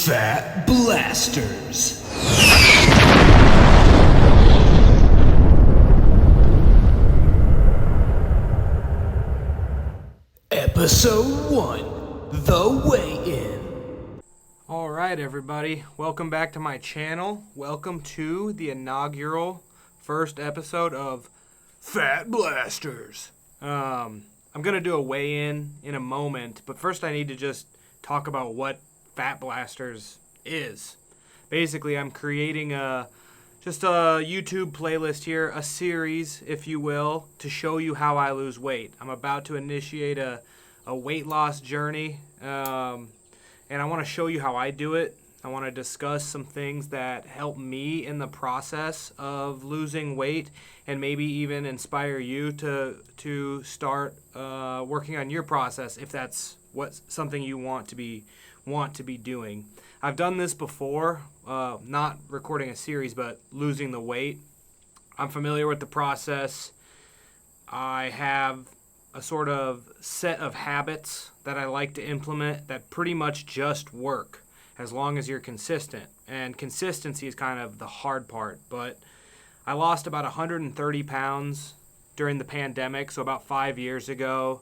Fat Blasters. Episode 1, The Weigh-In. Alright everybody, welcome back to my channel. Welcome to the inaugural first episode of Fat Blasters. I'm going to do a weigh-in a moment, but first I need to just talk about what Fat Blasters is. Basically, I'm creating just a YouTube playlist here, a series, if you will, to show you how I lose weight. I'm about to initiate a weight loss journey, and I want to show you how I do it. I want to discuss some things that help me in the process of losing weight, and maybe even inspire you to start working on your process if that's something you want to be doing. I've done this before, not recording a series, but losing the weight. I'm familiar with the process. I have a sort of set of habits that I like to implement that pretty much just work as long as you're consistent. And consistency is kind of the hard part. But I lost about 130 pounds during the pandemic, so about 5 years ago.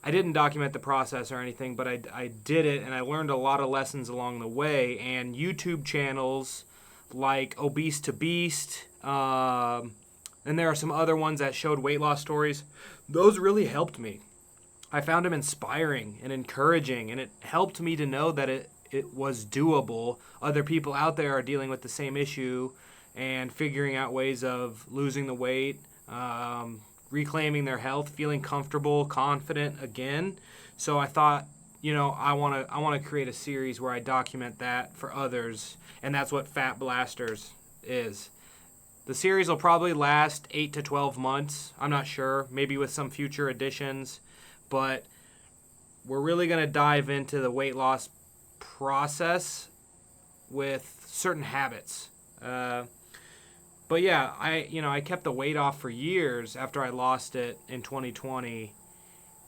I didn't document the process or anything, but I did it, and I learned a lot of lessons along the way. And YouTube channels like Obese to Beast, and there are some other ones that showed weight loss stories. Those really helped me. I found them inspiring and encouraging, and it helped me to know that it was doable. Other people out there are dealing with the same issue and figuring out ways of losing the weight, reclaiming their health, feeling comfortable, confident again. So I thought, I want to create a series where I document that for others, and that's what Fat Blasters is. The series will probably last 8 to 12 months. I'm not sure, maybe with some future additions, but we're really going to dive into the weight loss process with certain habits. But yeah, I kept the weight off for years after I lost it in 2020,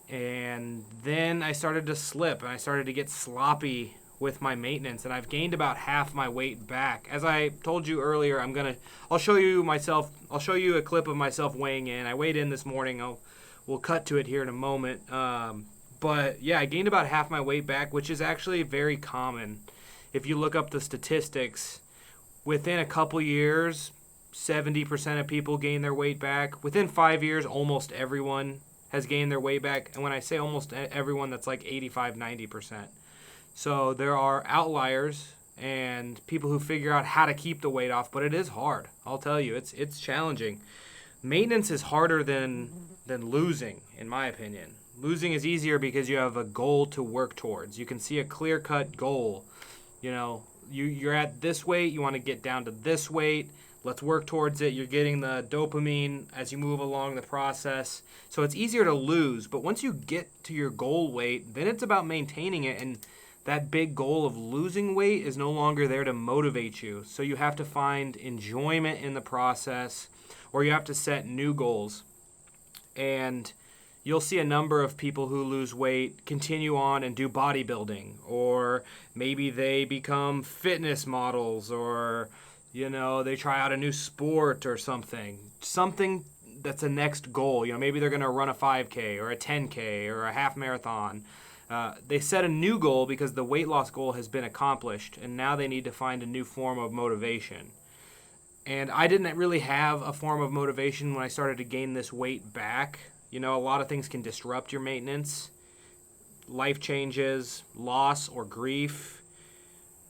and then I started to slip and I started to get sloppy with my maintenance, and I've gained about half my weight back. As I told you earlier, I'll show you a clip of myself weighing in. I weighed in this morning. We'll cut to it here in a moment. But yeah, I gained about half my weight back, which is actually very common. If you look up the statistics, within a couple years, 70% of people gain their weight back. Within 5 years, almost everyone has gained their weight back. And when I say almost everyone, that's like 85, 90%. So there are outliers and people who figure out how to keep the weight off, but it is hard. I'll tell you, it's challenging. Maintenance is harder than losing, in my opinion. Losing is easier because you have a goal to work towards. You can see a clear-cut goal. You're at this weight, you want to get down to this weight. Let's work towards it. You're getting the dopamine as you move along the process. So it's easier to lose, but once you get to your goal weight, then it's about maintaining it, and that big goal of losing weight is no longer there to motivate you. So you have to find enjoyment in the process, or you have to set new goals. And you'll see a number of people who lose weight continue on and do bodybuilding, or maybe they become fitness models, or they try out a new sport or something that's a next goal. Maybe they're going to run a 5K or a 10K or a half marathon. They set a new goal because the weight loss goal has been accomplished, and now they need to find a new form of motivation. And I didn't really have a form of motivation when I started to gain this weight back. A lot of things can disrupt your maintenance. Life changes, loss or grief.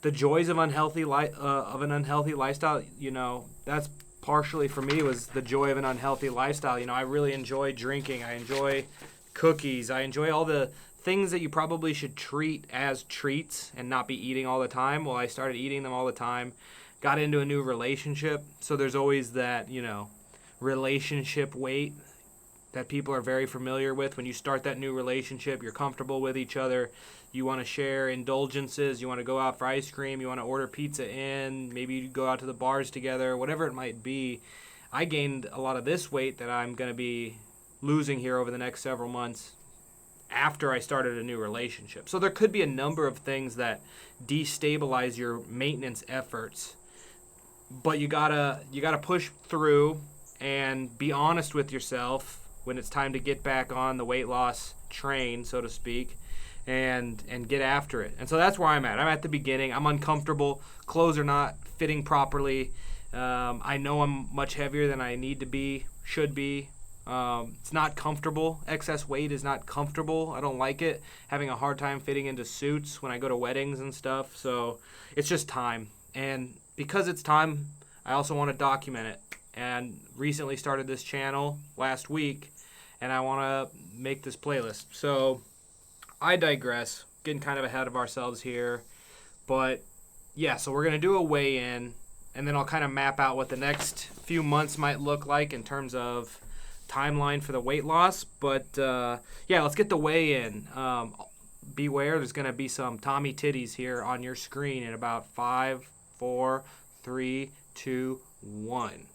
The joys of an unhealthy lifestyle, that's partially for me was the joy of an unhealthy lifestyle. I really enjoy drinking. I enjoy cookies. I enjoy all the things that you probably should treat as treats and not be eating all the time. Well, I started eating them all the time. Got into a new relationship, so there's always that, relationship weight that people are very familiar with. When you start that new relationship, you're comfortable with each other. You want to share indulgences. You want to go out for ice cream. You want to order pizza in. Maybe you go out to the bars together, whatever it might be. I gained a lot of this weight that I'm going to be losing here over the next several months after I started a new relationship. So there could be a number of things that destabilize your maintenance efforts, but you gotta push through and be honest with yourself when it's time to get back on the weight loss train, so to speak, and get after it. And so that's where I'm at. I'm at the beginning. I'm uncomfortable. Clothes are not fitting properly. I know I'm much heavier than I need to be, should be. It's not comfortable. Excess weight is not comfortable. I don't like it. Having a hard time fitting into suits when I go to weddings and stuff. So it's just time. And because it's time, I also want to document it. And recently started this channel last week, and I want to make this playlist. So I digress. Getting kind of ahead of ourselves here. But yeah, so we're going to do a weigh-in, and then I'll kind of map out what the next few months might look like in terms of timeline for the weight loss. But yeah, let's get the weigh-in. Beware, there's going to be some Tommy titties here on your screen in about 5, 4, 3, 2, 1.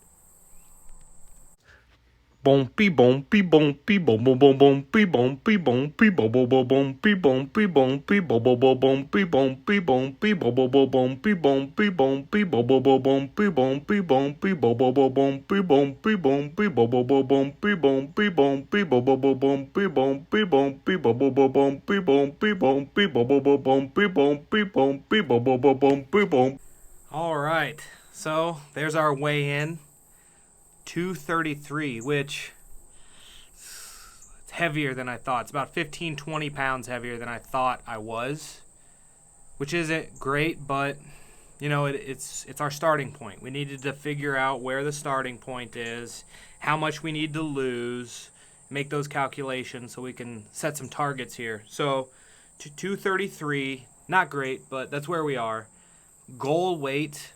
Bumpy bumpy bumpy bum bum bum bumpy bumpy bumpy bum bum bum bumpy bumpy bumpy bum bum bum bumpy bumpy bumpy bum bum bum bumpy bumpy bumpy bum bum bum bumpy bumpy bumpy bum bum bum bumpy bumpy bumpy bum bum bum bumpy bumpy bumpy bum bum bum bumpy bumpy bumpy bum bum bum bumpy bumpy bumpy bum bum bum bumpy bumpy bumpy bum bum bum bumpy bump. All right, so there's our weigh-in. 233, which is heavier than I thought. It's about 15, 20 pounds heavier than I thought I was, which isn't great, but you know, it's our starting point. We needed to figure out where the starting point is, how much we need to lose, make those calculations so we can set some targets here. So 233, not great, but that's where we are. Goal weight,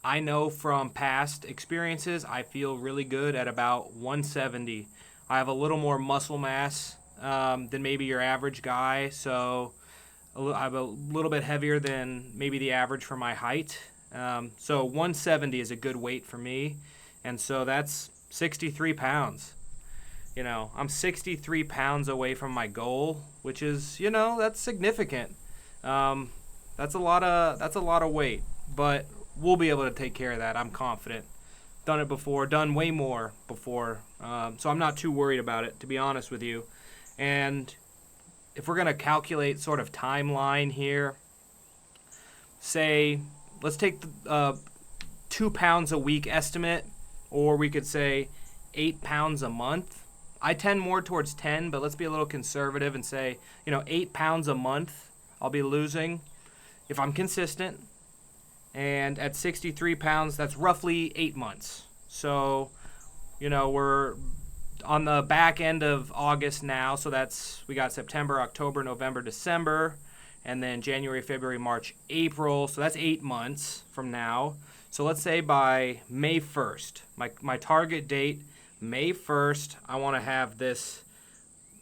I know from past experiences, I feel really good at about 170. I have a little more muscle mass than maybe your average guy, so I'm a little bit heavier than maybe the average for my height. So 170 is a good weight for me, and so that's 63 pounds. You know, I'm 63 pounds away from my goal, which is, you know, that's significant. That's a lot of weight, but we'll be able to take care of that. I'm confident. Done it before, done way more before. So I'm not too worried about it, to be honest with you. And if we're going to calculate sort of timeline here, say, let's take the 2 pounds a week estimate, or we could say 8 pounds a month. I tend more towards 10, but let's be a little conservative and say, 8 pounds a month I'll be losing if I'm consistent. And at 63 pounds, that's roughly 8 months. So, we're on the back end of August now. So we got September, October, November, December, and then January, February, March, April. So that's 8 months from now. So let's say by May 1st, my target date, May 1st, I want to have this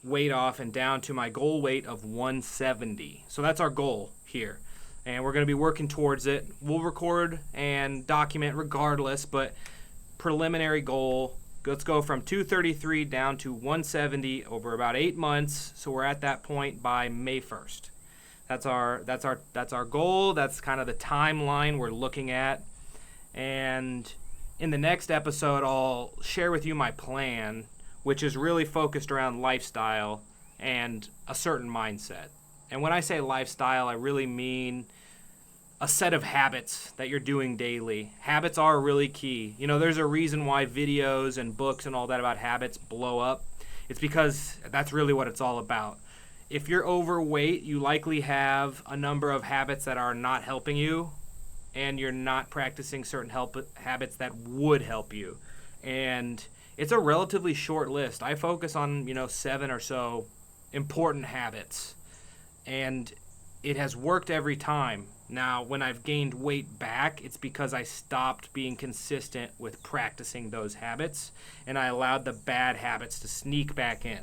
weight off and down to my goal weight of 170. So that's our goal here. And we're going to be working towards it. We'll record and document regardless, but preliminary goal, let's go from 233 down to 170 over about 8 months. So we're at that point by May 1st. That's our goal. That's kind of the timeline we're looking at. And in the next episode, I'll share with you my plan, which is really focused around lifestyle and a certain mindset. And when I say lifestyle, I really mean a set of habits that you're doing daily. Habits are really key. There's a reason why videos and books and all that about habits blow up. It's because that's really what it's all about. If you're overweight, you likely have a number of habits that are not helping you, and you're not practicing certain habits that would help you. And it's a relatively short list. I focus on, 7 or so important habits. And it has worked every time. Now, when I've gained weight back, it's because I stopped being consistent with practicing those habits, and I allowed the bad habits to sneak back in.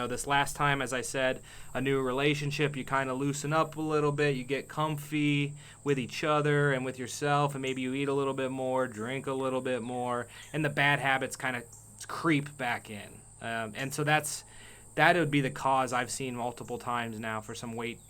This last time, as I said, a new relationship, you kind of loosen up a little bit, you get comfy with each other and with yourself, and maybe you eat a little bit more, drink a little bit more, and the bad habits kind of creep back in. And so that's that would be the cause I've seen multiple times now for some weight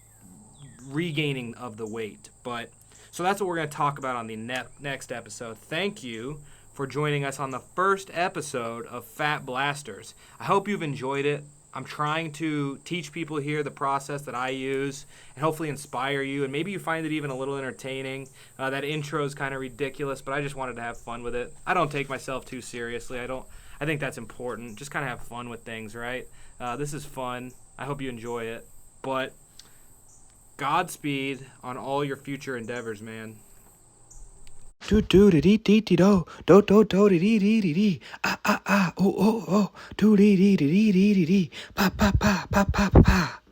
regaining of the weight. But so that's what we're going to talk about on the next episode. Thank you for joining us on the first episode of Fat Blasters. I hope you've enjoyed it. I'm trying to teach people here the process that I use and hopefully inspire you, and maybe you find it even a little entertaining. That intro is kind of ridiculous, but I just wanted to have fun with it. I don't take myself too seriously. I think that's important. Just kind of have fun with things, right? This is fun. I hope you enjoy it. But Godspeed on all your future endeavors, man. Do do dee dee dee dee do do do do dee dee dee dee dee ah ah ah oh oh oh do dee dee dee dee dee dee pa pa pa pa pa pa pa.